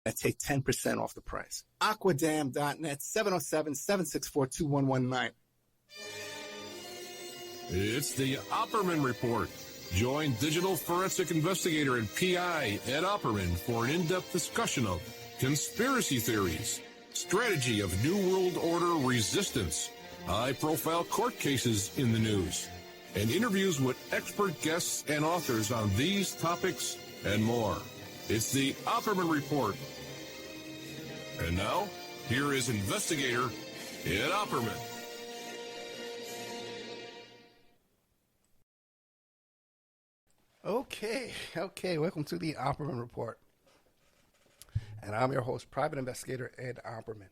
I take 10% off the price. Aquadam.net, 707-764-2119. It's the Opperman Report. Join digital forensic investigator and PI Ed Opperman for an in-depth discussion of conspiracy theories, strategy of New World Order resistance, high-profile court cases in the news, and interviews with expert guests and authors on these topics and more. It's the Opperman Report. And now, here is investigator Ed Opperman. Okay, welcome to the Opperman Report. And I'm your host, private investigator Ed Opperman.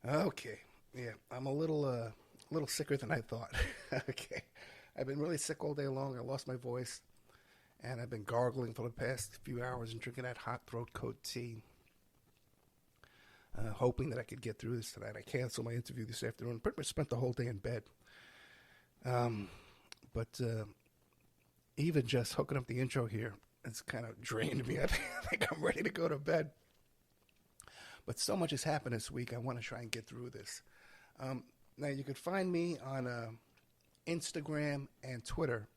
Okay, yeah, I'm a little sicker than I thought. Okay, I've been really sick all day long. I lost my voice, and I've been gargling for the past few hours and drinking that hot throat coat tea, hoping that I could get through this tonight. I canceled my interview this afternoon. Pretty much spent the whole day in bed. But even just hooking up the intro here, it's kind of drained me. I think I'm ready to go to bed. But so much has happened this week, I want to try and get through this. Now, you can find me on Instagram and Twitter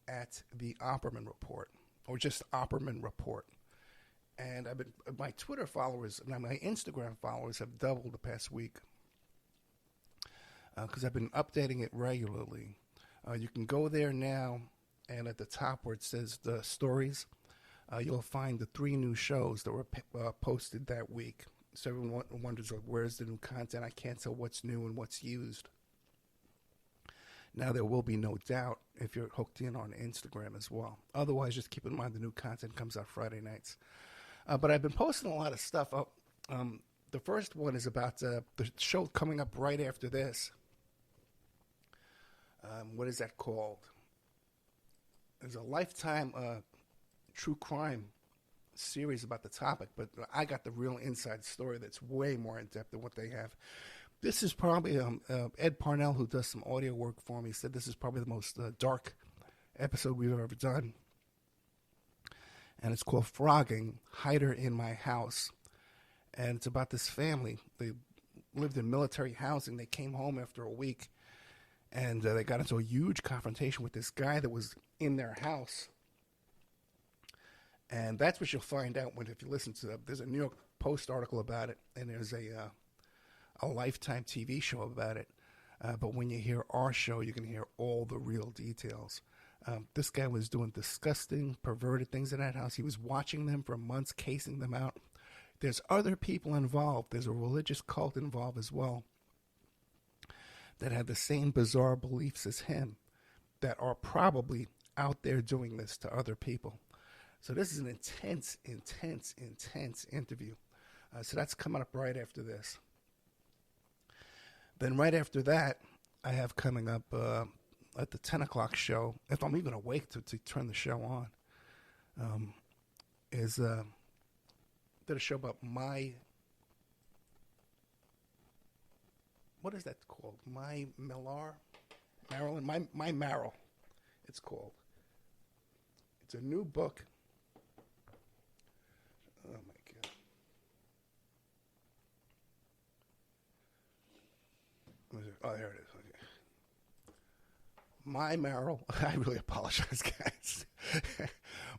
at the Opperman Report, or just Opperman Report. And my Twitter followers, now my Instagram followers have doubled the past week because I've been updating it regularly. You can go there now, and at the top where it says the stories, you'll find the 3 new shows that were posted that week. So everyone wonders, like, where's the new content? I can't tell what's new and what's used. Now, there will be no doubt if you're hooked in on Instagram as well. Otherwise, just keep in mind the new content comes out Friday nights. But I've been posting a lot of stuff up. The first one is about the show coming up right after this. What is that called? There's a Lifetime true crime series about the topic, but I got the real inside story that's way more in-depth than what they have. This is probably Ed Parnell, who does some audio work for me, said this is probably the most dark episode we've ever done. And it's called Frogging, Hider in My House. And it's about this family. They lived in military housing. They came home after a week, and they got into a huge confrontation with this guy that was in their house. And that's what you'll find out if you listen to it. There's a New York Post article about it, and there's a Lifetime TV show about it. But when you hear our show, you can hear all the real details. This guy was doing disgusting, perverted things in that house. He was watching them for months, casing them out. There's other people involved. There's a religious cult involved as well that have the same bizarre beliefs as him that are probably out there doing this to other people. So this is an intense interview. So that's coming up right after this. Then right after that, I have coming up at the 10 o'clock show, if I'm even awake to turn the show on, did a show about what is that called? My Marrow, it's called. It's a new book. Oh, my God. Oh, there it is. Okay. My Marrow. I really apologize, guys.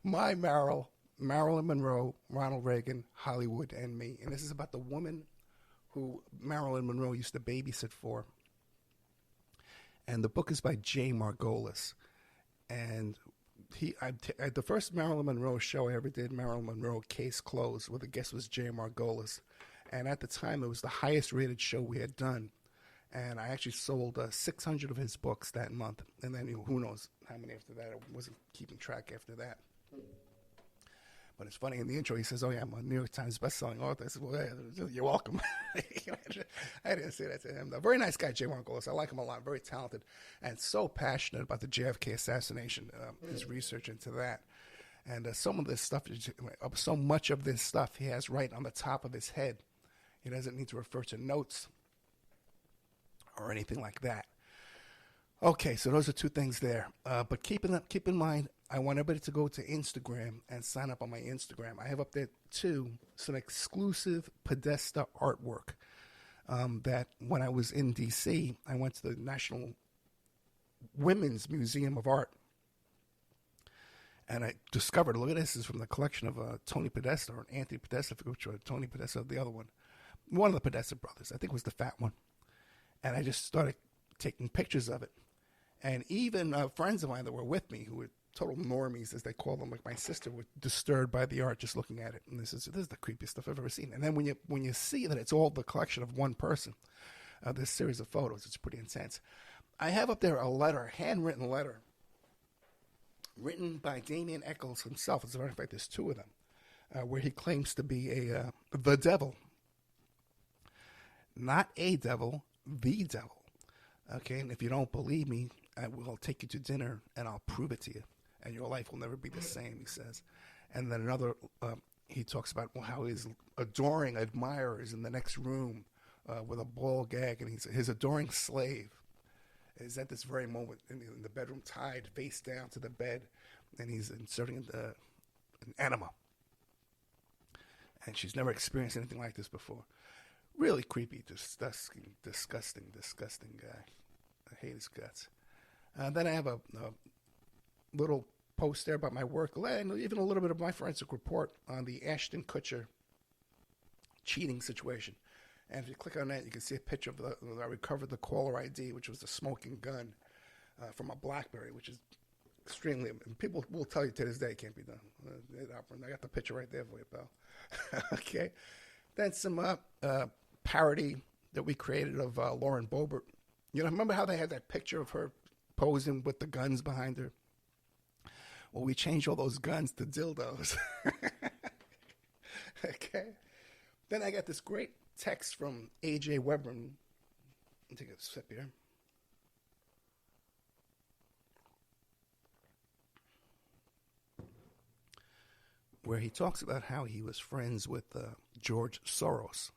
My Marrow, Marilyn Monroe, Ronald Reagan, Hollywood, and Me. And this is about the woman who Marilyn Monroe used to babysit for. And the book is by Jay Margolis. And the first Marilyn Monroe show I ever did, Marilyn Monroe Case Closed, where the guest was Jay Margolis. And at the time, it was the highest rated show we had done. And I actually sold 600 of his books that month. And then who knows how many after that. I wasn't keeping track after that. But it's funny, in the intro, he says, oh, yeah, I'm a New York Times bestselling author. I said, well, yeah, you're welcome. I didn't say that to him. A very nice guy, Jay Margolis. I like him a lot. Very talented and so passionate about the JFK assassination, his research into that. And some of this stuff, so much of this stuff he has right on the top of his head. He doesn't need to refer to notes or anything like that. Okay, so those are 2 things there. But keep in mind, I want everybody to go to Instagram and sign up on my Instagram. I have up there, too, some exclusive Podesta artwork that when I was in D.C., I went to the National Women's Museum of Art. And I discovered, look at this is from the collection of Tony Podesta, or Anthony Podesta, which was Tony Podesta, the other one of the Podesta brothers. I think it was the fat one. And I just started taking pictures of it. And even friends of mine that were with me, who were total normies, as they call them, like my sister, were disturbed by the art just looking at it. And this is the creepiest stuff I've ever seen. And then when you see that it's all the collection of one person, this series of photos, it's pretty intense. I have up there a letter, handwritten letter, written by Damien Eccles himself. As a matter of fact, there's two of them, where he claims to be the devil. Not a devil, the devil. Okay, and if you don't believe me, I will take you to dinner and I'll prove it to you. And your life will never be the same, he says. And then another, he talks about how his adoring admirers in the next room with a ball gag, and his adoring slave is at this very moment in the bedroom, tied face down to the bed, and he's inserting an enema. And she's never experienced anything like this before. Really creepy, disgusting guy. I hate his guts. Then I have a little post there about my work, and even a little bit of my forensic report on the Ashton Kutcher cheating situation. And if you click on that, you can see a picture of I recovered the caller ID, which was the smoking gun from a BlackBerry, which is extremely, and people will tell you to this day it can't be done. I got the picture right there for you, pal. Okay. Then some parody that we created of Lauren Boebert. You know, remember how they had that picture of her posing with the guns behind her? Well, we changed all those guns to dildos. Okay. Then I got this great text from A.J. Weber. Let me take a sip here. Where he talks about how he was friends with George Soros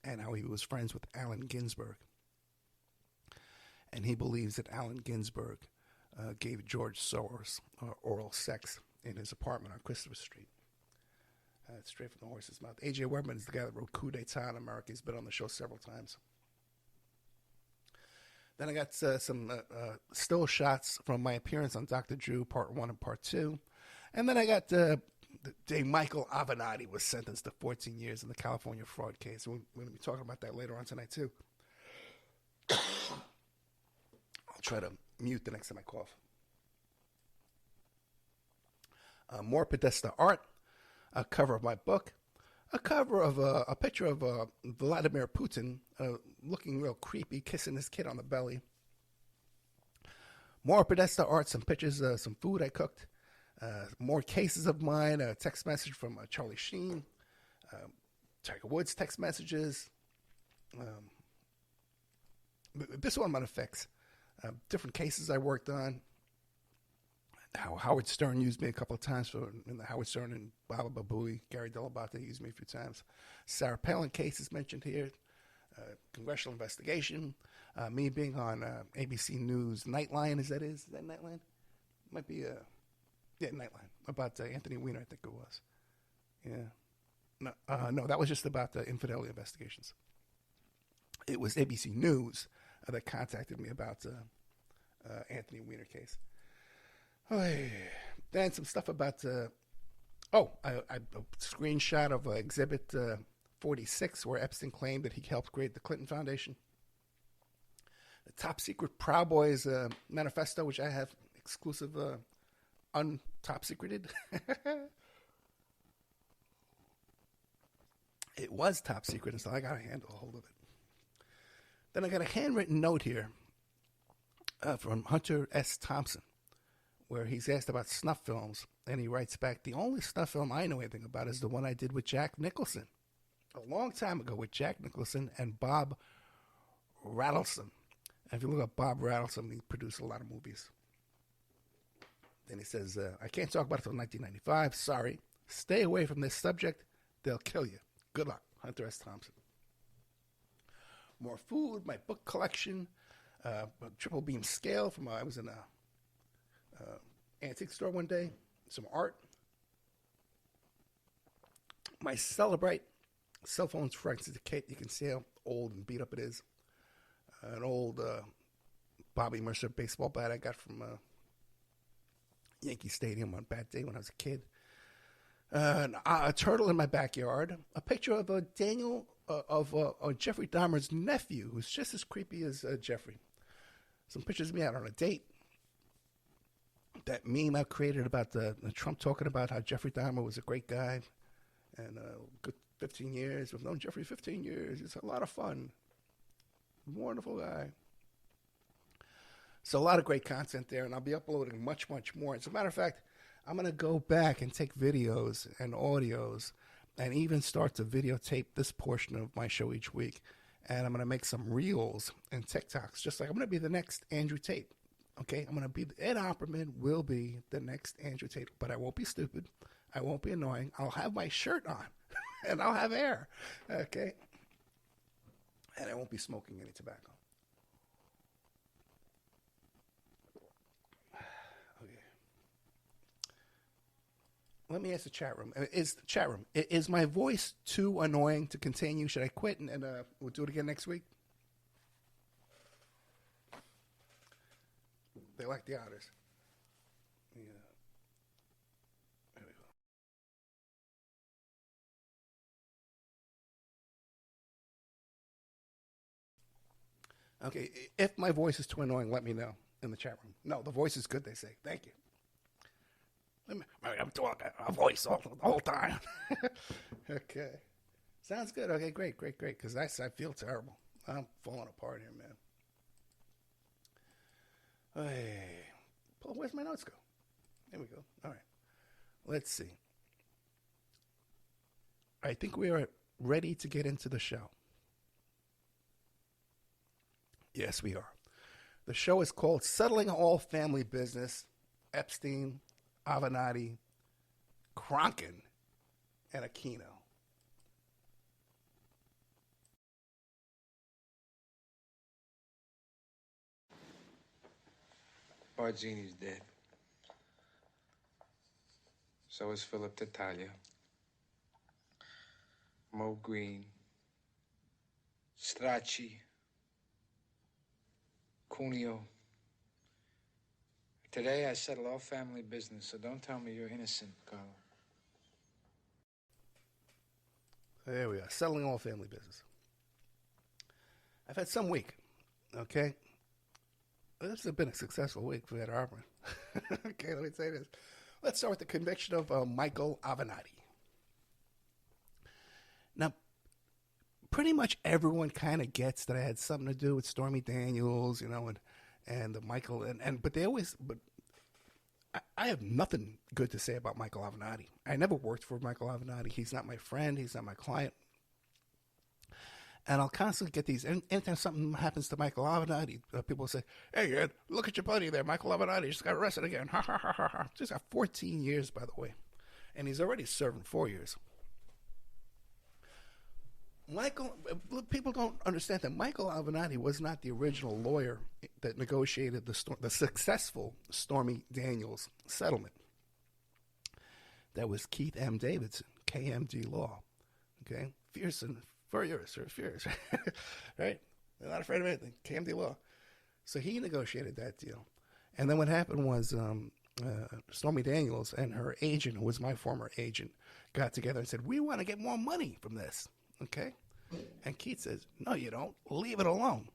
and how he was friends with Allen Ginsberg. And he believes that Allen Ginsberg gave George Soros oral sex in his apartment on Christopher Street. Straight from the horse's mouth. A.J. Weberman is the guy that wrote Coup d'etat in America. He's been on the show several times. Then I got some still shots from my appearance on Dr. Drew, Part 1 and Part 2. And then I got the day Michael Avenatti was sentenced to 14 years in the California fraud case. We're going to be talking about that later on tonight, too. I'll try to mute the next time I cough. More Podesta art. A cover of my book, a cover of a picture of Vladimir Putin looking real creepy, kissing his kid on the belly. More Podesta art, some pictures, some food I cooked, more cases of mine, a text message from Charlie Sheen, Tiger Woods text messages. This one I'm going to fix. Different cases I worked on. How Howard Stern used me a couple of times in the Howard Stern and Baba Babooey. Gary Delabate used me a few times. Sarah Palin case is mentioned here. Congressional investigation. Me being on ABC News Nightline. Is that Nightline? Might be Nightline. About Anthony Weiner, I think it was. Yeah. No, that was just about the infidelity investigations. It was ABC News that contacted me about Anthony Weiner case. Then some stuff about, a screenshot of Exhibit 46, where Epstein claimed that he helped create the Clinton Foundation. The top secret Proud Boys manifesto, which I have exclusive, top secreted. It was top secret, so I got to handle a hold of it. Then I got a handwritten note here from Hunter S. Thompson, where he's asked about snuff films, and he writes back, the only snuff film I know anything about is the one I did with Jack Nicholson a long time ago with Jack Nicholson and Bob Rattleson. And if you look up Bob Rattleson, he produced a lot of movies. Then he says, I can't talk about it until 1995. Sorry. Stay away from this subject. They'll kill you. Good luck. Hunter S. Thompson. More food, my book collection, a triple beam scale from I was in antique store one day, some art. My Celebrite cell phone's fragmented to kit. You can see how old and beat up it is. An old Bobby Mercer baseball bat I got from Yankee Stadium on a bad day when I was a kid. A turtle in my backyard. A picture of Jeffrey Dahmer's nephew, who's just as creepy as Jeffrey. Some pictures of me out on a date. That meme I created about the Trump talking about how Jeffrey Dahmer was a great guy. And good 15 years. We've known Jeffrey 15 years. It's a lot of fun. Wonderful guy. So a lot of great content there, and I'll be uploading much, much more. As a matter of fact, I'm going to go back and take videos and audios and even start to videotape this portion of my show each week. And I'm going to make some reels and TikToks, just like I'm going to be the next Andrew Tate. Okay? I'm going to be, Ed Opperman will be the next Andrew Tate, but I won't be stupid. I won't be annoying. I'll have my shirt on, and I'll have hair. Okay? And I won't be smoking any tobacco. Let me ask the chat room. Is my voice too annoying to continue? Should I quit and we'll do it again next week? They like the otters. Yeah. There we go. Okay, if my voice is too annoying, let me know in the chat room. No, the voice is good, they say. Thank you. I'm talking a voice all the whole time. Okay. Sounds good. Okay, great. Because I feel terrible. I'm falling apart here, man. Hey. Paul, where's my notes go? There we go. All right. Let's see. I think we are ready to get into the show. Yes, we are. The show is called Settling All Family Business. Epstein, Avenatti, Crokin, and Aquino. Barzini's dead. So is Philip Tattaglia. Mo Green. Stracci. Cuneo. Today I settle all family business, so don't tell me you're innocent, Carlo. There we are, settling all family business. I've had some week, okay? This has been a successful week for Ed Opperman. Okay, let me say this. Let's start with the conviction of Michael Avenatti. Now, pretty much everyone kind of gets that I had something to do with Stormy Daniels, you know, and the Michael, but I have nothing good to say about Michael Avenatti. I never worked for Michael Avenatti. He's not my friend. He's not my client. And I'll constantly get these, anytime something happens to Michael Avenatti, people say, hey, Ed, look at your buddy there. Michael Avenatti just got arrested again. Ha, ha, ha, ha, ha. Just got 14 years, by the way. And he's already serving 4 years. People don't understand that Michael Avenatti was not the original lawyer that negotiated the successful Stormy Daniels settlement. That was Keith M. Davidson, KMD Law. Okay? Fierce, right? They're not afraid of anything. KMD Law. So he negotiated that deal. And then what happened was Stormy Daniels and her agent, who was my former agent, got together and said, we want to get more money from this. Okay? And Keith says, no, you don't. Leave it alone.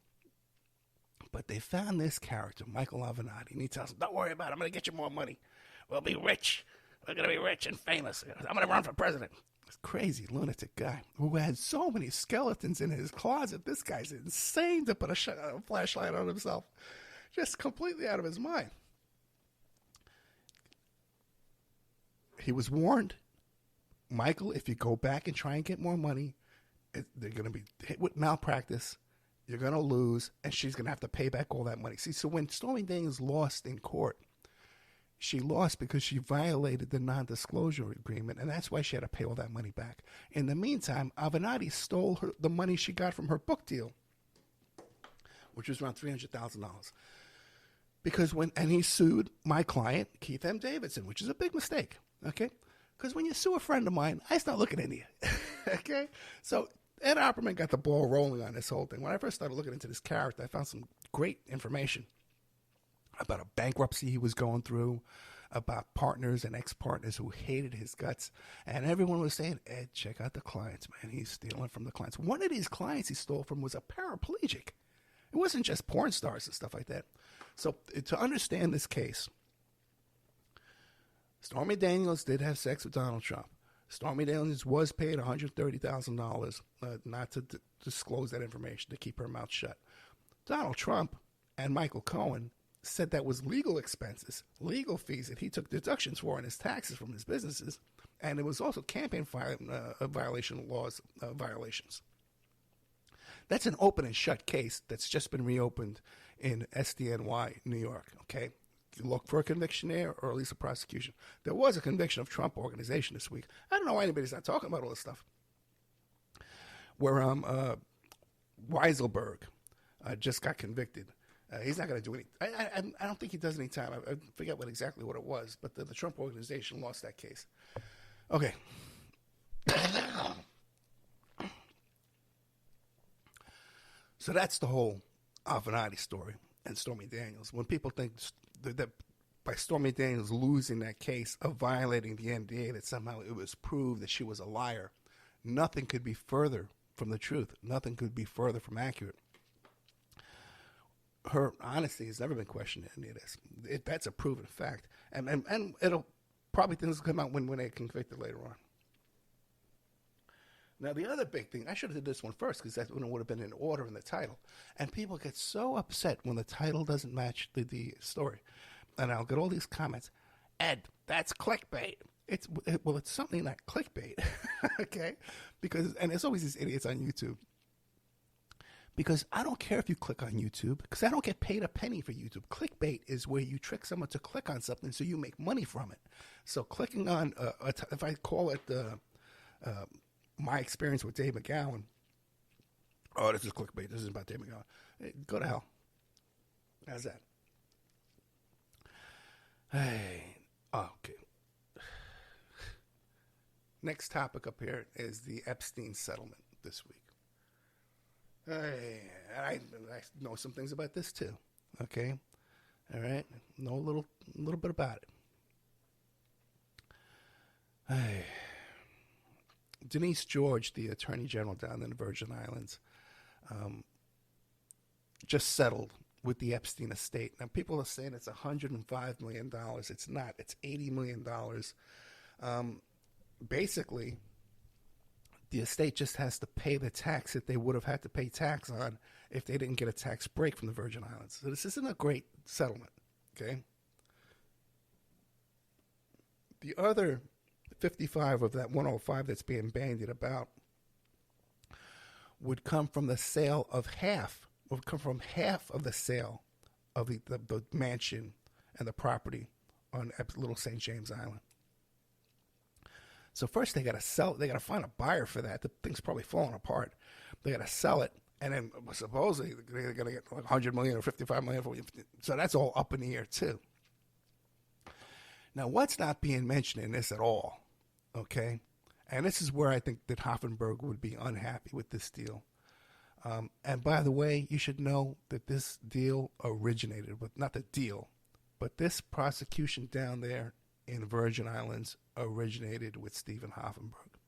But they found this character, Michael Avenatti, and he tells them, don't worry about it. I'm going to get you more money. We'll be rich. We're going to be rich and famous. I'm going to run for president. This crazy lunatic guy who had so many skeletons in his closet. This guy's insane to put a flashlight on himself. Just completely out of his mind. He was warned, Michael, if you go back and try and get more money, they're going to be hit with malpractice. You're going to lose, and she's going to have to pay back all that money. See, so when Stormy Daniels lost in court, she lost because she violated the non-disclosure agreement, and that's why she had to pay all that money back. In the meantime, Avenatti stole the money she got from her book deal, which was around $300,000. Because and he sued my client, Keith M. Davidson, which is a big mistake, okay? Because when you sue a friend of mine, I start looking into you, okay? So Ed Opperman got the ball rolling on this whole thing. When I first started looking into this character, I found some great information about a bankruptcy he was going through, about partners and ex-partners who hated his guts. And everyone was saying, Ed, check out the clients, man. He's stealing from the clients. One of these clients he stole from was a paraplegic. It wasn't just porn stars and stuff like that. So to understand this case, Stormy Daniels did have sex with Donald Trump. Stormy Daniels was paid $130,000 not to disclose that information, to keep her mouth shut. Donald Trump and Michael Cohen said that was legal expenses, legal fees that he took deductions for in his taxes from his businesses, and it was also campaign violation laws violations. That's an open and shut case that's just been reopened in SDNY, New York, okay? Look for a conviction there, or at least a prosecution. There was a conviction of Trump Organization this week. I don't know why anybody's not talking about all this stuff. Where Weiselberg just got convicted. He's not going to do any. I don't think he does any time. I forget exactly what it was, but the Trump Organization lost that case. Okay. So that's the whole Avenatti story and Stormy Daniels. When people think that by Stormy Daniels losing that case of violating the NDA, that somehow it was proved that she was a liar, nothing could be further from the truth. Nothing could be further from accurate. Her honesty has never been questioned in any of this. That's a proven fact. And it'll probably things will come out when they get convicted later on. Now, the other big thing, I should have did this one first because that would have been in order in the title. And people get so upset when the title doesn't match the story. And I'll get all these comments. Ed, that's clickbait. It's something like clickbait, okay? And there's always these idiots on YouTube. Because I don't care if you click on YouTube, because I don't get paid a penny for YouTube. Clickbait is where you trick someone to click on something so you make money from it. So clicking on, if I call it my experience with Dave McGowan, oh, this is clickbait. This is about Dave McGowan. Hey, go to hell. How's that? Hey, okay. Next topic up here is the Epstein settlement this week. Hey, I know some things about this too. Okay, all right. Know a little bit about it. Hey, Denise George, the Attorney General down in the Virgin Islands, just settled with the Epstein estate. Now, people are saying it's $105 million. It's not. It's $80 million. Basically, the estate just has to pay the tax that they would have had to pay tax on if they didn't get a tax break from the Virgin Islands. So this isn't a great settlement, okay? The other 55 of that 105 that's being bandied about would come from the sale of half of the sale of the mansion and the property on Little St. James Island. So first they got to sell it. They got to find a buyer for that. The thing's probably falling apart. They got to sell it, and then supposedly they're going to get like $100 million or $55 million. So that's all up in the air too. Now, what's not being mentioned in this at all? Okay, and this is where I think that Hoffenberg would be unhappy with this deal. And by the way, you should know that this deal originated with, not the deal, but this prosecution down there in Virgin Islands originated with Stephen Hoffenberg.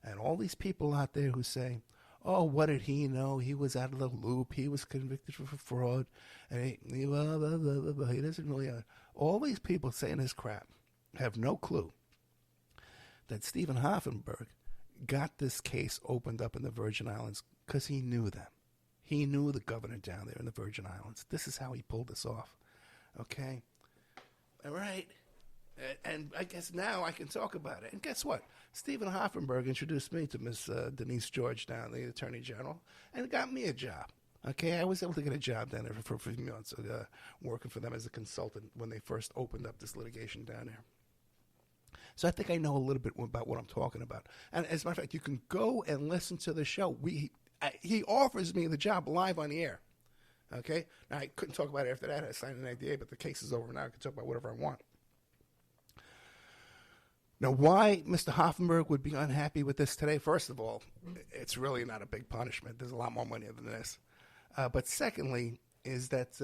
And all these people out there who say, oh, what did he know? He was out of the loop. He was convicted for fraud. And he doesn't really... all these people saying this crap have no clue that Stephen Hoffenberg got this case opened up in the Virgin Islands because he knew them. He knew the governor down there in the Virgin Islands. This is how he pulled this off. Okay? All right. And I guess now I can talk about it. And guess what? Stephen Hoffenberg introduced me to Miss Denise George down there, the Attorney General, and got me a job. Okay, I was able to get a job down there for a few months, working for them as a consultant when they first opened up this litigation down there. So I think I know a little bit about what I'm talking about. And as a matter of fact, you can go and listen to the show. He offers me the job live on the air. Okay? Now, I couldn't talk about it after that. I signed an NDA, but the case is over now. I can talk about whatever I want. Now, why Mr. Hoffenberg would be unhappy with this today? First of all, it's really not a big punishment. There's a lot more money than this. But secondly, is that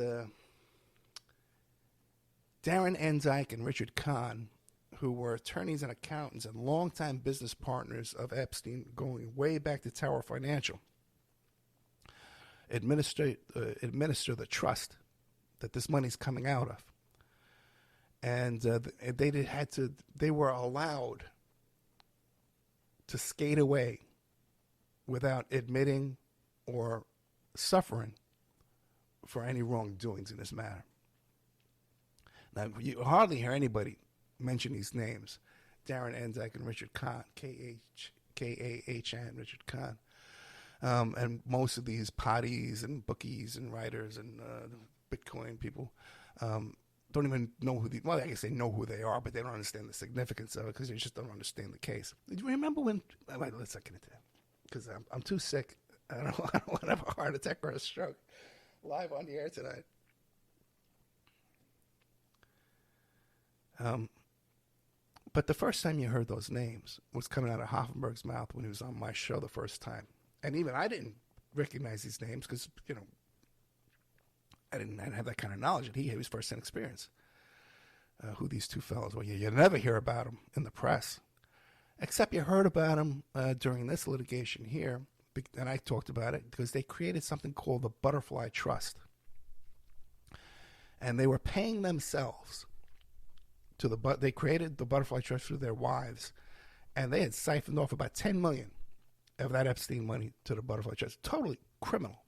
Darren Enzyke and Richard Kahn, who were attorneys and accountants and longtime business partners of Epstein, going way back to Tower Financial, administer the trust that this money's coming out of. And they were allowed to skate away without admitting or suffering for any wrongdoings in this matter. Now, you hardly hear anybody mention these names: Darren Enzyke and Richard Kahn, K-A-H-N, Richard Kahn. And most of these potties and bookies and writers and Bitcoin people don't even know who well, I guess they know who they are, but they don't understand the significance of it because they just don't understand the case. Do you remember when? Wait, let's not get into that because I'm too sick. I don't want to have a heart attack or a stroke live on the air tonight. But the first time you heard those names was coming out of Hoffenberg's mouth when he was on my show the first time. And even I didn't recognize these names because, I didn't have that kind of knowledge. And he had his first-hand experience. Who these two fellows were. You never hear about them in the press. Except you heard about them during this litigation here. And I talked about it because they created something called the Butterfly Trust. And they were paying themselves they created the Butterfly Trust through their wives. And they had siphoned off about $10 million of that Epstein money to the Butterfly Trust. Totally criminal.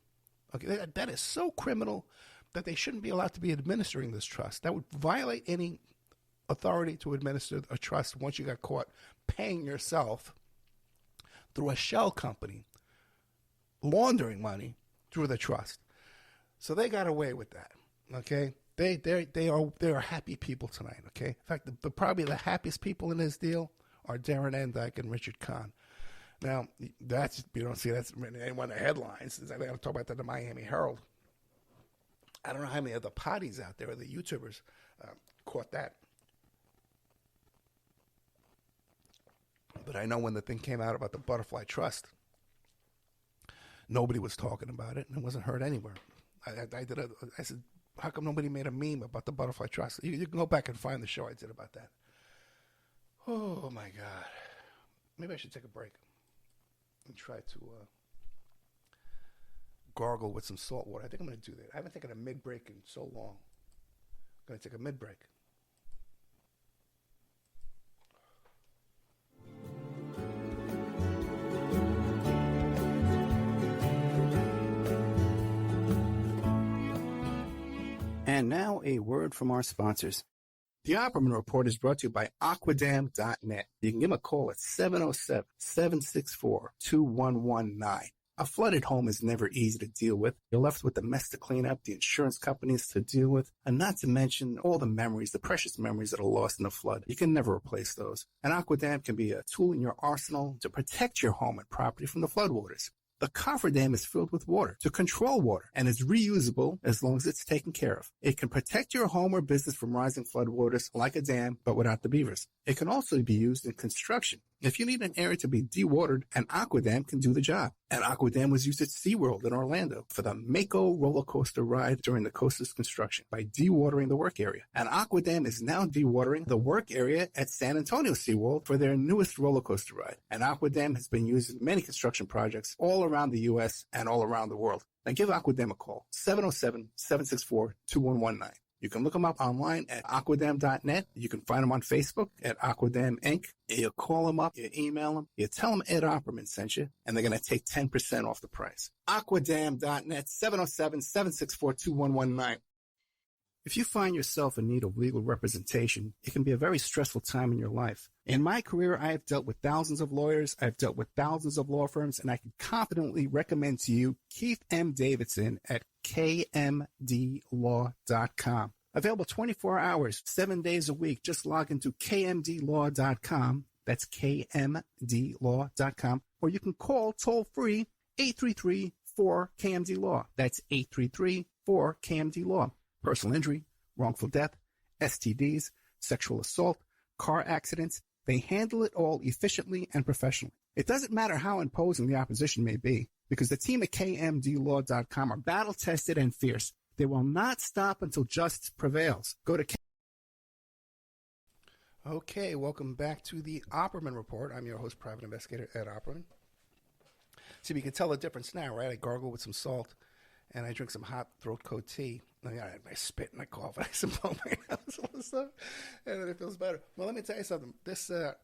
Okay, that is so criminal that they shouldn't be allowed to be administering this trust. That would violate any authority to administer a trust once you got caught paying yourself through a shell company, laundering money through the trust. So they got away with that. Okay, they are happy people tonight. Okay, in fact, probably the happiest people in this deal are Darren Enzyke and Richard Kahn. Now, that's, you don't see that's in one of the headlines. I got to talk about that in the Miami Herald. I don't know how many of the potties out there, or the YouTubers, caught that. But I know when the thing came out about the Butterfly Trust, nobody was talking about it, and it wasn't heard anywhere. I said, how come nobody made a meme about the Butterfly Trust? You can go back and find the show I did about that. Oh, my God. Maybe I should take a break and try to gargle with some salt water. I think I'm going to do that. I haven't taken a mid-break in so long. I'm going to take a mid-break. And now a word from our sponsors. The Opperman Report is brought to you by Aquidam.net. You can give them a call at 707-764-2119. A flooded home is never easy to deal with. You're left with the mess to clean up, the insurance companies to deal with, and not to mention all the memories, the precious memories that are lost in the flood. You can never replace those. And Aquidam can be a tool in your arsenal to protect your home and property from the floodwaters. The cofferdam is filled with water to control water and is reusable as long as it's taken care of. It can protect your home or business from rising floodwaters like a dam, but without the beavers. It can also be used in construction. If you need an area to be dewatered, an Aquidam can do the job. An Aquidam was used at SeaWorld in Orlando for the Mako roller coaster ride during the coaster's construction by dewatering the work area. An Aquidam is now dewatering the work area at San Antonio SeaWorld for their newest roller coaster ride. An Aquidam has been used in many construction projects all around the U.S. and all around the world. Now give Aquidam a call, 707-764-2119. You can look them up online at aquidam.net. You can find them on Facebook at Aquidam Inc. You call them up, you email them, you tell them Ed Opperman sent you, and they're going to take 10% off the price. Aquidam.net, 707-764-2119. If you find yourself in need of legal representation, it can be a very stressful time in your life. In my career, I have dealt with thousands of lawyers, I've dealt with thousands of law firms, and I can confidently recommend to you Keith M. Davidson at kmdlaw.com. Available 24 hours, 7 days a week. Just log into kmdlaw.com. That's kmdlaw.com. Or you can call toll-free 833-4KMD-LAW. That's for KMD Law. Personal injury, wrongful death, STDs, sexual assault, car accidents. They handle it all efficiently and professionally. It doesn't matter how imposing the opposition may be, because the team at KMDlaw.com are battle-tested and fierce. They will not stop until justice prevails. Go to Okay, welcome back to the Opperman Report. I'm your host, Private Investigator Ed Opperman. See, you can tell the difference now, right? I gargle with some salt, and I drink some hot throat coat tea. I spit and I cough, and I blow my nose, all this stuff, and then it feels better. Well, let me tell you something.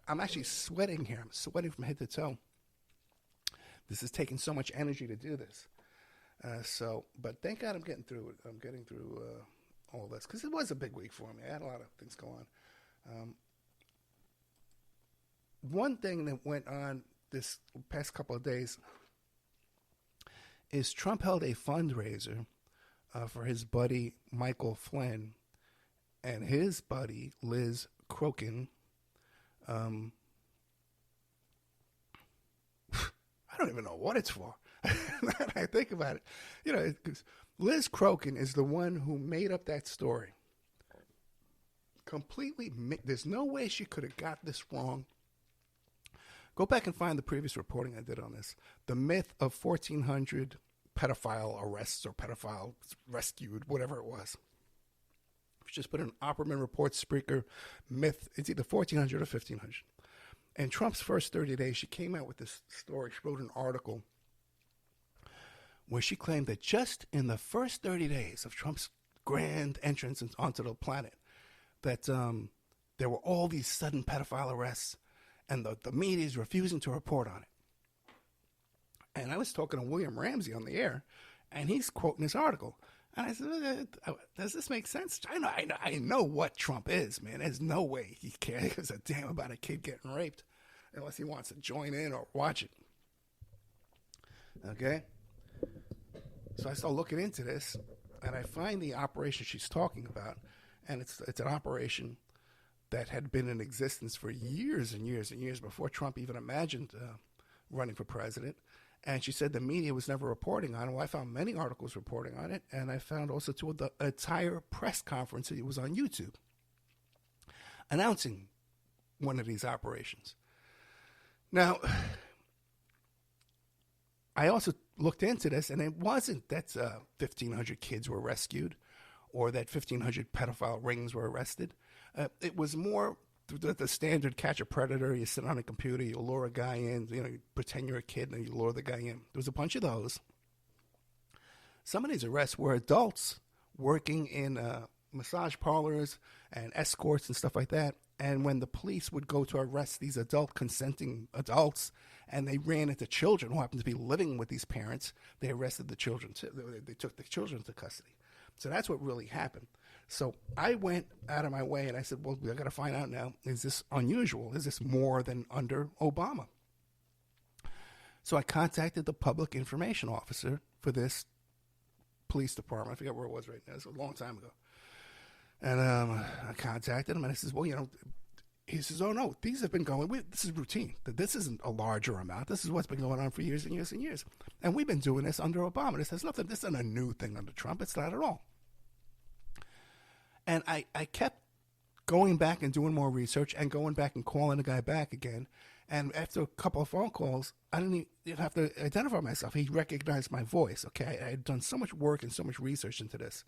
I'm actually sweating here. I'm sweating from head to toe. This is taking so much energy to do this. But thank God I'm getting through it. I'm getting through all this, because it was a big week for me. I had a lot of things go on. One thing that went on this past couple of days is Trump held a fundraiser for his buddy Michael Flynn and his buddy Liz Crokin. I don't even know what it's for. I think about it. Liz Crokin is the one who made up that story. Completely, there's no way she could have got this wrong. Go back and find the previous reporting I did on this. The myth of 1,400 pedophile arrests or pedophile rescued, whatever it was. Just put an Opperman Report Spreaker myth. It's either 1,400 or 1,500. In Trump's first 30 days, she came out with this story. She wrote an article where she claimed that just in the first 30 days of Trump's grand entrance onto the planet, that there were all these sudden pedophile arrests, and the media is refusing to report on it. And I was talking to William Ramsey on the air, and he's quoting this article. And I said, does this make sense? I know what Trump is, man. There's no way he cares a damn about a kid getting raped unless he wants to join in or watch it. Okay? So I start looking into this, and I find the operation she's talking about, and it's an operation that had been in existence for years and years and years before Trump even imagined running for president. And she said the media was never reporting on it. Well, I found many articles reporting on it, and I found also the entire press conference that was on YouTube announcing one of these operations. Now, I also looked into this, and it wasn't that 1,500 kids were rescued or that 1,500 pedophile rings were arrested. It was more the standard catch a predator. You sit on a computer, you lure a guy in, you pretend you're a kid, and you lure the guy in. There was a bunch of those. Some of these arrests were adults working in massage parlors and escorts and stuff like that. And when the police would go to arrest these consenting adults, and they ran into children who happened to be living with these parents, they arrested the children too. They took the children into custody. So that's what really happened. So I went out of my way and I said, well, I got to find out now, is this unusual? Is this more than under Obama? So I contacted the public information officer for this police department. I forget where it was right now. It was a long time ago. And I contacted him and I says, well, he says, oh, no, these have been going, this is routine. This isn't a larger amount. This is what's been going on for years and years and years. And we've been doing this under Obama. This has nothing, this isn't a new thing under Trump. It's not at all. And I kept going back and doing more research and going back and calling the guy back again. And after a couple of phone calls, I didn't even have to identify myself. He recognized my voice, okay? I had done so much work and so much research into this.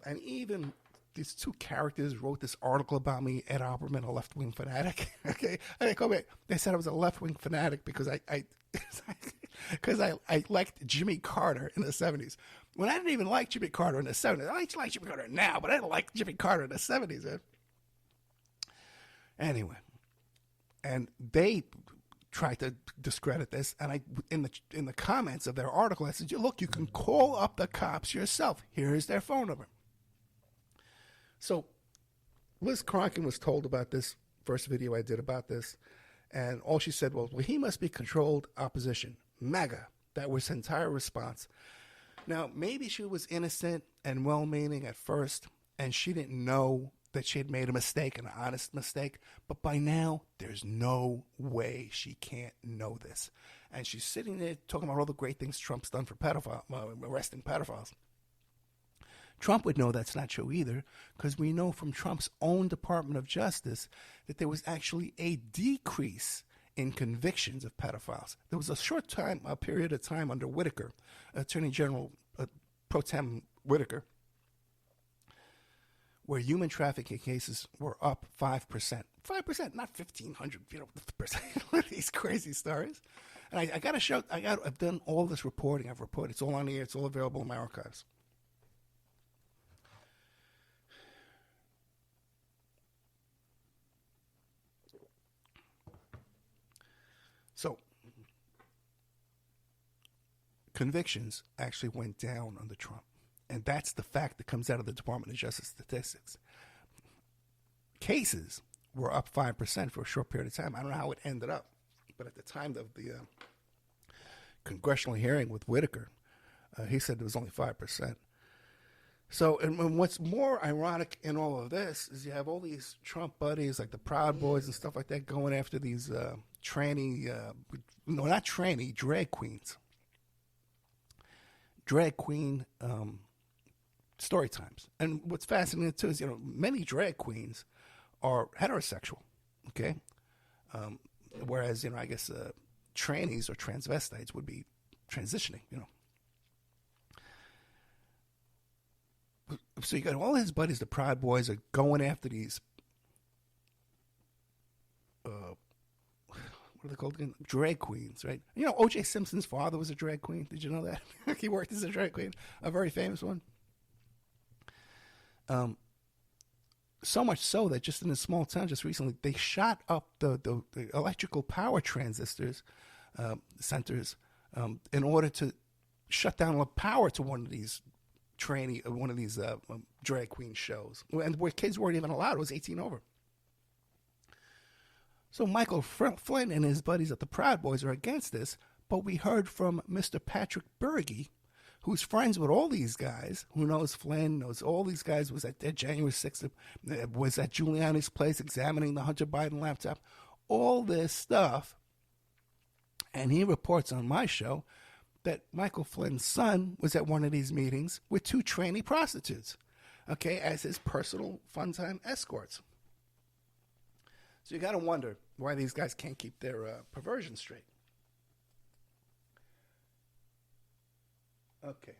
And even these two characters wrote this article about me, Ed Opperman, a left-wing fanatic, okay? And they called me, they said I was a left-wing fanatic because I liked Jimmy Carter in the 70s. When I didn't even like Jimmy Carter in the 70s. I like Jimmy Carter now, but I didn't like Jimmy Carter in the 70s. Man. Anyway, and they tried to discredit this, and I in the comments of their article, I said, look, you can call up the cops yourself. Here's their phone number. So Liz Crokin was told about this first video I did about this, and all she said was, well, he must be controlled opposition. MAGA. That was her entire response. Now, maybe she was innocent and well-meaning at first, and she didn't know that she had made a mistake, an honest mistake. But by now, there's no way she can't know this. And she's sitting there talking about all the great things Trump's done for arresting pedophiles. Trump would know that's not true either, because we know from Trump's own Department of Justice that there was actually a decrease in convictions of pedophiles. There was a period of time under Whitaker, Attorney General Pro Tem Whitaker, where human trafficking cases were up 5%. 5%, not 1,500, percent. These crazy stories. And I got to show, I've done all this reporting. I've reported. It's all on the air. It's all available in my archives. So, convictions actually went down under Trump. And that's the fact that comes out of the Department of Justice statistics. Cases were up 5% for a short period of time. I don't know how it ended up, but at the time of the congressional hearing with Whitaker, he said it was only 5%. So, and what's more ironic in all of this is you have all these Trump buddies, like the Proud Boys and stuff like that, going after these drag queens. Drag queen story times. And what's fascinating too is, many drag queens are heterosexual, okay? Whereas, I guess trannies or transvestites would be transitioning, So you got all his buddies, the Proud Boys, are going after these, what are they called again? Drag queens, right? O.J. Simpson's father was a drag queen. Did you know that? He worked as a drag queen, a very famous one. So much so that just in a small town just recently, they shot up the electrical power transistors centers in order to shut down the power to one of these drag queen shows, and where kids weren't even allowed. It was 18 over. So Michael Flynn and his buddies at the Proud Boys are against this, but we heard from Mr. Patrick Berge, who's friends with all these guys, who knows Flynn, knows all these guys, was at January 6th, was at Giuliani's place examining the Hunter Biden laptop, all this stuff. And he reports on my show that Michael Flynn's son was at one of these meetings with 2 trainee prostitutes, okay, as his personal fun-time escorts. So you got to wonder why these guys can't keep their perversion straight. Okay,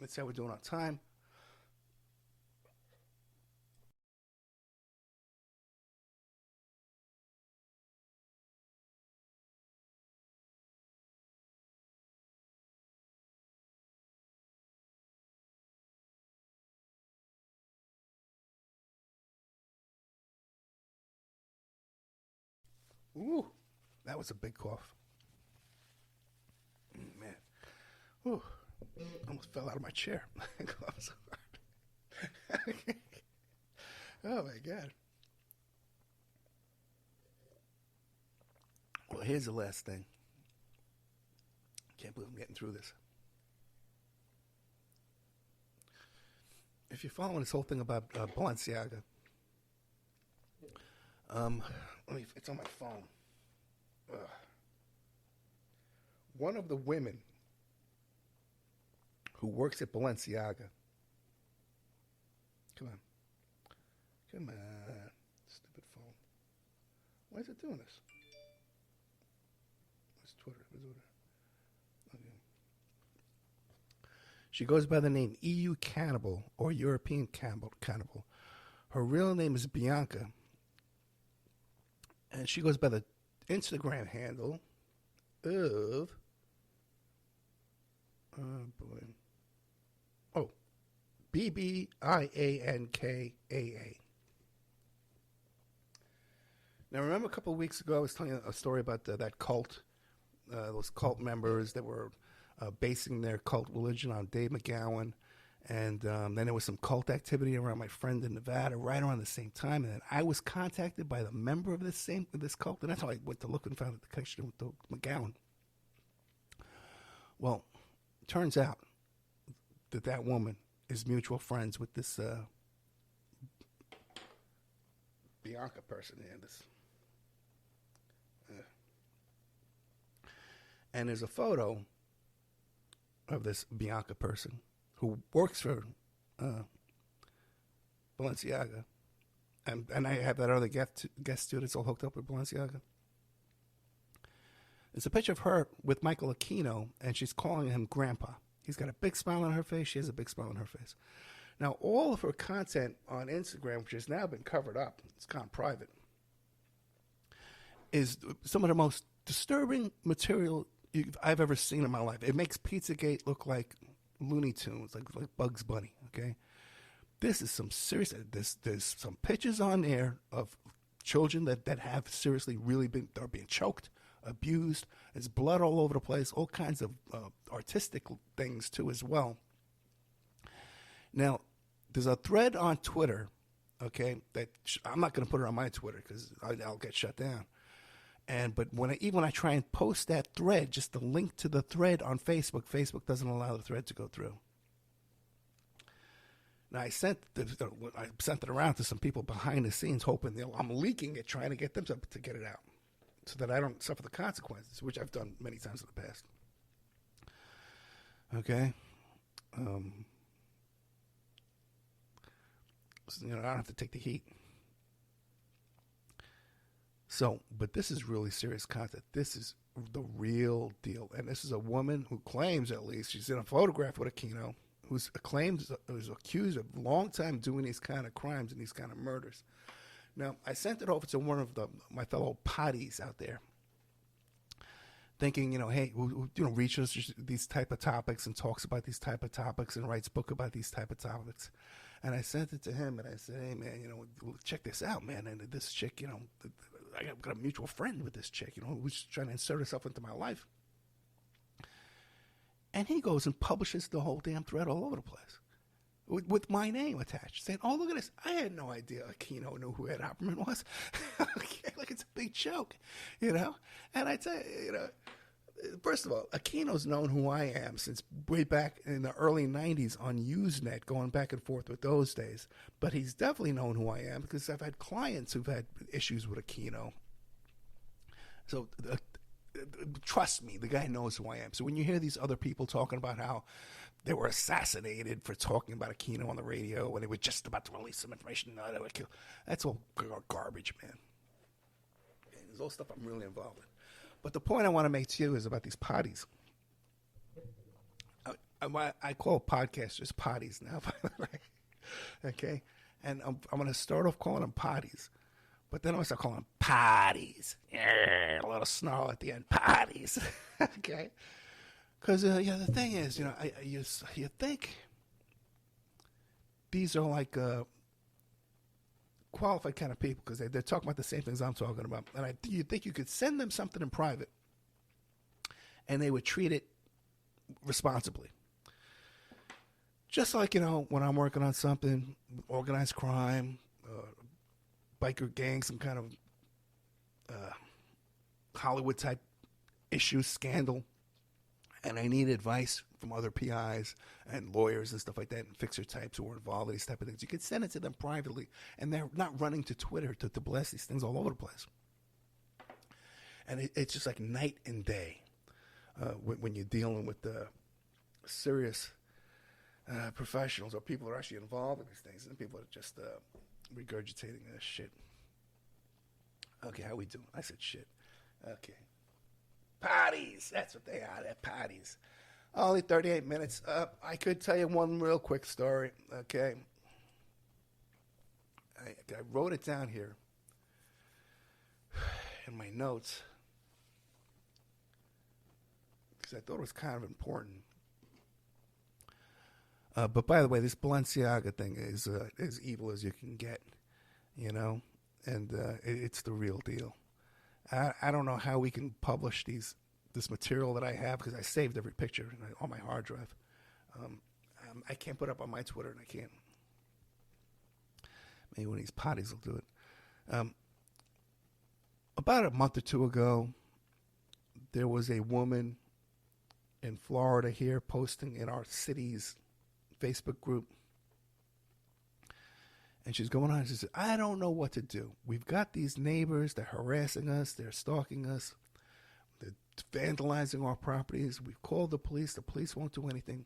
let's see how we're doing on time. Ooh, that was a big cough. Man. Ooh. Almost fell out of my chair. Oh my God. Well, here's the last thing. Can't believe I'm getting through this. If you're following this whole thing about Balenciaga, it's on my phone. One of the women who works at Balenciaga. Come on. Stupid phone. Why is it doing this? It's Twitter. Okay. She goes by the name EU Cannibal or European Cannibal. Her real name is Bianca. And she goes by the Instagram handle of... Oh, boy. Oh, BBIANKAA. Now, remember a couple of weeks ago I was telling you a story about that cult, those cult members that were basing their cult religion on Dave McGowan, and then there was some cult activity around my friend in Nevada right around the same time, and then I was contacted by the member of this cult, and that's how I went to look and found the connection with the McGowan. Well, turns out that woman is mutual friends with this Bianca person here. And there's a photo of this Bianca person who works for Balenciaga. And I have that other guest too that's all hooked up with Balenciaga. It's a picture of her with Michael Aquino, and she's calling him Grandpa. He's got a big smile on her face. She has a big smile on her face. Now, all of her content on Instagram, which has now been covered up, it's gone private, is some of the most disturbing material I've ever seen in my life. It makes Pizzagate look like Looney Tunes, like Bugs Bunny, okay? This is some serious, there's some pictures on there of children that have seriously really they're being choked, abused. There's blood all over the place, all kinds of artistic things too as well. Now, there's a thread on Twitter, okay, that I'm not going to put it on my Twitter because I'll get shut down. But when I try and post that thread, just the link to the thread on Facebook, Facebook doesn't allow the thread to go through. Now, I sent it around to some people behind the scenes, hoping I'm leaking it, trying to get them to get it out so that I don't suffer the consequences, which I've done many times in the past. Okay? So, I don't have to take the heat. So, but this is really serious content. This is the real deal. And this is a woman who claims, at least, she's in a photograph with Aquino, who's accused of a long time doing these kind of crimes and these kind of murders. Now, I sent it over to one of my fellow potties out there, thinking, hey, who reaches these type of topics and talks about these type of topics and writes book about these type of topics. And I sent it to him, and I said, hey, man, check this out, man. And this chick, I got a mutual friend with this chick, who's trying to insert herself into my life. And he goes and publishes the whole damn thread all over the place with my name attached, saying, oh, look at this. I had no idea Aquino knew who Ed Opperman was. Okay, like it's a big joke, And I tell you, first of all, Aquino's known who I am since way back in the early 90s on Usenet, going back and forth with those days. But he's definitely known who I am because I've had clients who've had issues with Aquino. So trust me, the guy knows who I am. So when you hear these other people talking about how they were assassinated for talking about Aquino on the radio when they were just about to release some information, that's all garbage, man. And there's all stuff I'm really involved in. But the point I want to make to you is about these potties. I call podcasters potties now, by the way. Okay? And I'm going to start off calling them potties. But then I'm going to start calling them potties. Yeah, a little snarl at the end. Potties. Okay? Because, the thing is, you think these are like qualified kind of people because they're talking about the same things I'm talking about. And you think you could send them something in private and they would treat it responsibly. Just like, when I'm working on something, organized crime, biker gang, some kind of Hollywood type issue, scandal, and I need advice from other PIs and lawyers and stuff like that and fixer types who are involved in these type of things. You can send it to them privately, and they're not running to Twitter to blast these things all over the place. And it's just like night and day when you're dealing with the serious professionals or people who are actually involved in these things, and people are just regurgitating this shit. Okay, how we doing? I said shit. Okay. Potties. That's what they are. They're potties. Only 38 minutes. I could tell you one real quick story. Okay. I wrote it down here in my notes because I thought it was kind of important. But by the way, this Balenciaga thing is as evil as you can get, and it's the real deal. I don't know how we can publish this material that I have because I saved every picture on my hard drive. I can't put it up on my Twitter, and I can't. Maybe one of these potties will do it. About a month or two ago, there was a woman in Florida here posting in our city's Facebook group. And she's going on and she says, I don't know what to do. We've got these neighbors. They're harassing us. They're stalking us. They're vandalizing our properties. We've called the police. The police won't do anything.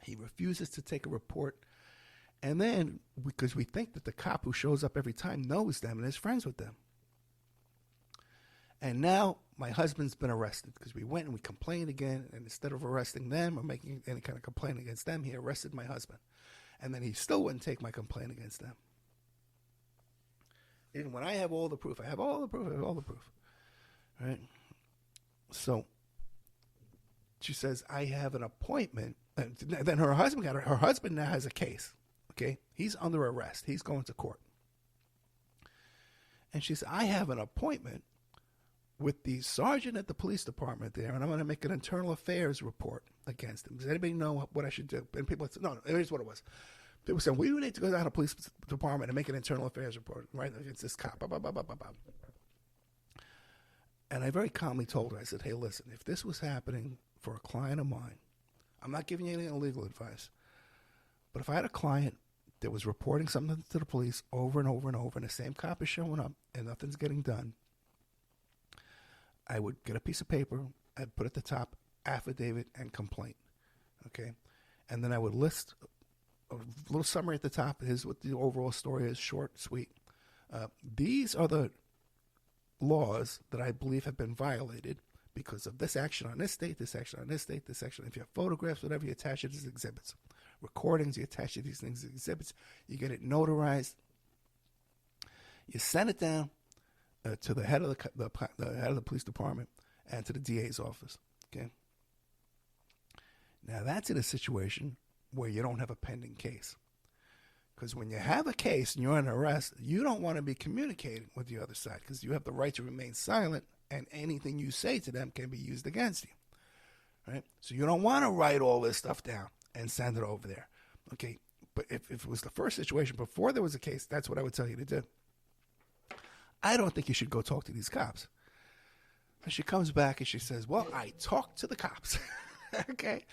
He refuses to take a report. And then, because we think that the cop who shows up every time knows them and is friends with them. And now my husband's been arrested because we went and we complained again. And instead of arresting them or making any kind of complaint against them, he arrested my husband. And then he still wouldn't take my complaint against them. Even when I have all the proof, I have all the proof. Right? So she says, I have an appointment. And then her husband now has a case. Okay? He's under arrest. He's going to court. And she said, I have an appointment with the sergeant at the police department there, and I'm going to make an internal affairs report against him. Does anybody know what I should do? And people said, no, here's what it was. People said, we need to go down to the police department and make an internal affairs report, right, against this cop. Blah, blah, blah, blah, blah, blah. And I very calmly told her, I said, hey, listen, if this was happening for a client of mine, I'm not giving you any legal advice, but if I had a client that was reporting something to the police over and over and over, and the same cop is showing up and nothing's getting done, I would get a piece of paper, I'd put at the top, affidavit and complaint, okay? And then I would list a little summary at the top. Here's what the overall story is, short, sweet. These are the laws that I believe have been violated because of this action on this date, this action on this date, this action. If you have photographs, whatever, you attach it as exhibits. Recordings, you attach these things as exhibits. You get it notarized. You send it down to the head of the head of the police department and to the DA's office. Okay. Now that's in a situation where you don't have a pending case, because when you have a case and you're under arrest, you don't want to be communicating with the other side because you have the right to remain silent, and anything you say to them can be used against you. Right. So you don't want to write all this stuff down and send it over there. Okay. But if it was the first situation before there was a case, that's what I would tell you to do. I don't think you should go talk to these cops. And she comes back and she says, well, I talked to the cops. Okay.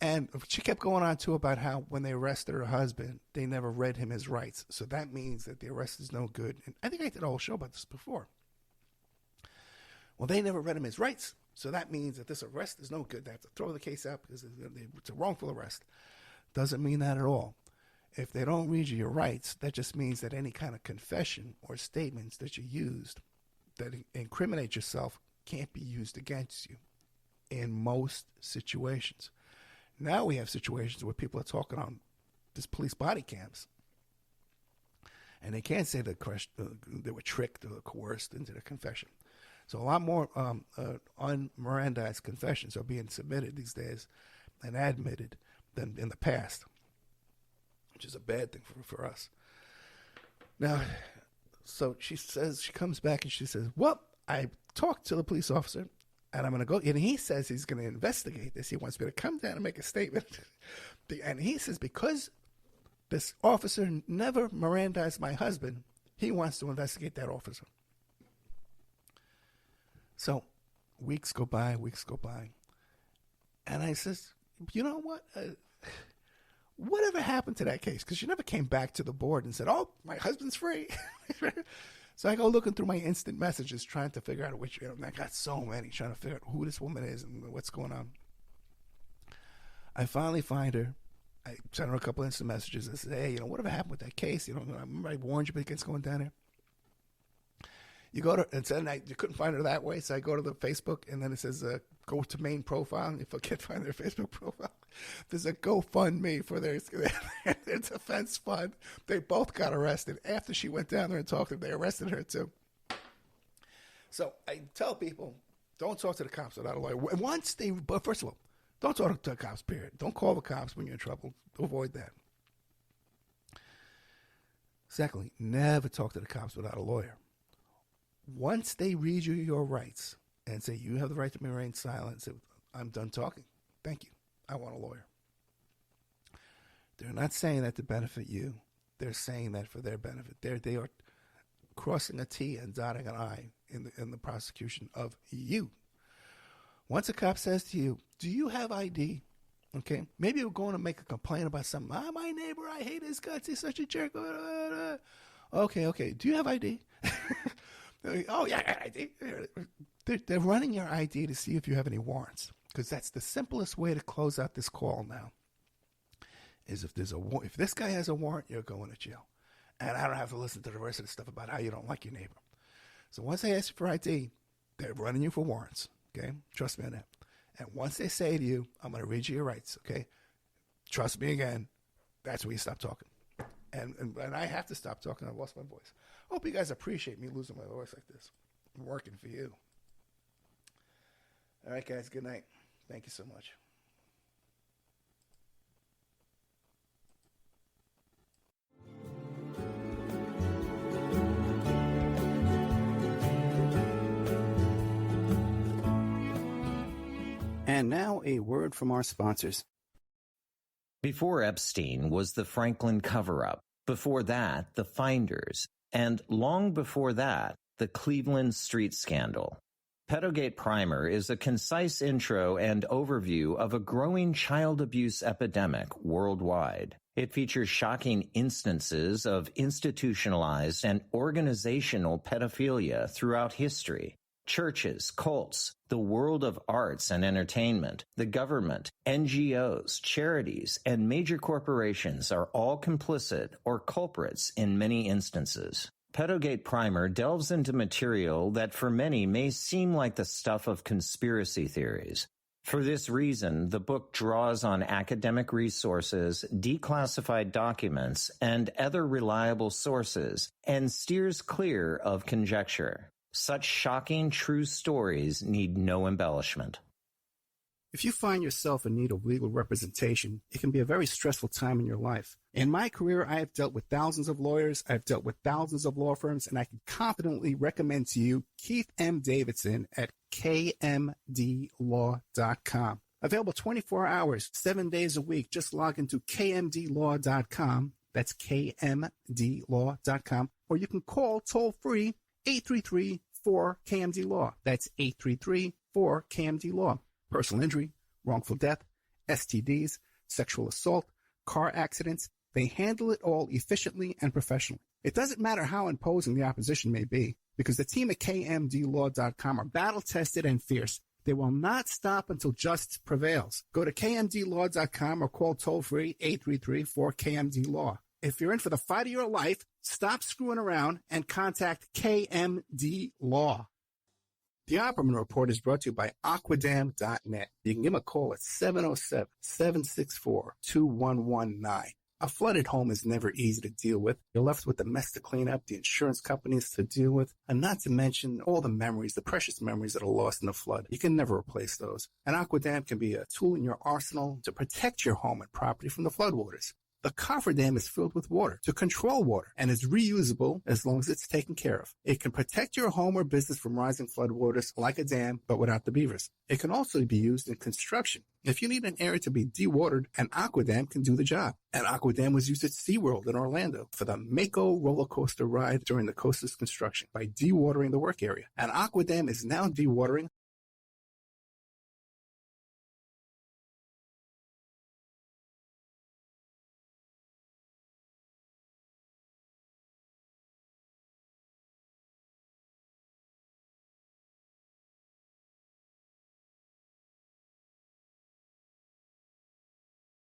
And she kept going on too about how when they arrested her husband, they never read him his rights. So that means that the arrest is no good. And I think I did a whole show about this before. Well, they never read him his rights. So that means that this arrest is no good. They have to throw the case out because it's a wrongful arrest. Doesn't mean that at all. If they don't read you your rights, that just means that any kind of confession or statements that you used that incriminate yourself can't be used against you in most situations. Now we have situations where people are talking on this police body cams, and they can't say that they were tricked or coerced into the confession. So a lot more un-Mirandized confessions are being submitted these days and admitted than in the past, which is a bad thing for us. Now, so she comes back and she says, well, I talked to the police officer and I'm going to go, and he says he's going to investigate this. He wants me to come down and make a statement. And he says, because this officer never Mirandized my husband, he wants to investigate that officer. So weeks go by. And I says, you know what? Whatever happened to that case? Because she never came back to the board and said, oh, my husband's free. So I go looking through my instant messages trying to figure out which, I got so many, trying to figure out who this woman is and what's going on. I finally find her. I sent her a couple instant messages. I said, hey, whatever happened with that case? I remember I warned you against going down there. You go to, and said you couldn't find her that way, so I go to the Facebook, and then it says, go to main profile, and if I can't find their Facebook profile, there's a GoFundMe for their defense fund. They both got arrested. After she went down there and talked to them, they arrested her too. So I tell people, don't talk to the cops without a lawyer. But first of all, don't talk to the cops, period. Don't call the cops when you're in trouble. Avoid that. Secondly, never talk to the cops without a lawyer. Once they read you your rights and say you have the right to remain silent, say, I'm done talking. Thank you. I want a lawyer. They're not saying that to benefit you. They're saying that for their benefit. They are crossing a T and dotting an I in the prosecution of you. Once a cop says to you, do you have ID? Okay. Maybe you're going to make a complaint about something. My neighbor, I hate his guts. He's such a jerk. Okay. Do you have ID? Oh, yeah, ID. They're running your ID to see if you have any warrants, because that's the simplest way to close out this call now. is if this guy has a warrant, you're going to jail. And I don't have to listen to the rest of the stuff about how you don't like your neighbor. So once they ask you for ID, they're running you for warrants, okay? Trust me on that. And once they say to you, I'm going to read you your rights, okay? Trust me again, that's when you stop talking. And I have to stop talking. I lost my voice. I hope you guys appreciate me losing my voice like this. I'm working for you. All right, guys, good night. Thank you so much. And now a word from our sponsors. Before Epstein was the Franklin cover-up. Before that, the Finders. And long before that, the Cleveland Street Scandal. Pedogate Primer is a concise intro and overview of a growing child abuse epidemic worldwide. It features shocking instances of institutionalized and organizational pedophilia throughout history. Churches, cults, the world of arts and entertainment, the government, NGOs, charities, and major corporations are all complicit or culprits in many instances. Pedogate Primer delves into material that for many may seem like the stuff of conspiracy theories. For this reason, the book draws on academic resources, declassified documents, and other reliable sources, and steers clear of conjecture. Such shocking true stories need no embellishment. If you find yourself in need of legal representation, it can be a very stressful time in your life. In my career, I have dealt with thousands of lawyers, I've dealt with thousands of law firms, and I can confidently recommend to you Keith M. Davidson at kmdlaw.com. Available 24 hours, 7 days a week. Just log into kmdlaw.com. That's kmdlaw.com. Or you can call toll-free 833-4KMD-LAW. That's 833-4KMD-LAW. Personal injury, wrongful death, STDs, sexual assault, car accidents. They handle it all efficiently and professionally. It doesn't matter how imposing the opposition may be, because the team at kmdlaw.com are battle-tested and fierce. They will not stop until justice prevails. Go to kmdlaw.com or call toll-free 833-4KMD-LAW. If you're in for the fight of your life, stop screwing around and contact KMD Law. The Opperman Report is brought to you by Aquidam.net. You can give them a call at 707-764-2119. A flooded home is never easy to deal with. You're left with the mess to clean up, the insurance companies to deal with, and not to mention all the memories, the precious memories that are lost in the flood. You can never replace those. And Aquidam can be a tool in your arsenal to protect your home and property from the floodwaters. The cofferdam is filled with water to control water and is reusable as long as it's taken care of. It can protect your home or business from rising floodwaters like a dam, but without the beavers. It can also be used in construction. If you need an area to be dewatered, an Aquidam can do the job. An Aquidam was used at SeaWorld in Orlando for the Mako roller coaster ride during the coaster's construction by dewatering the work area. An Aquidam is now dewatering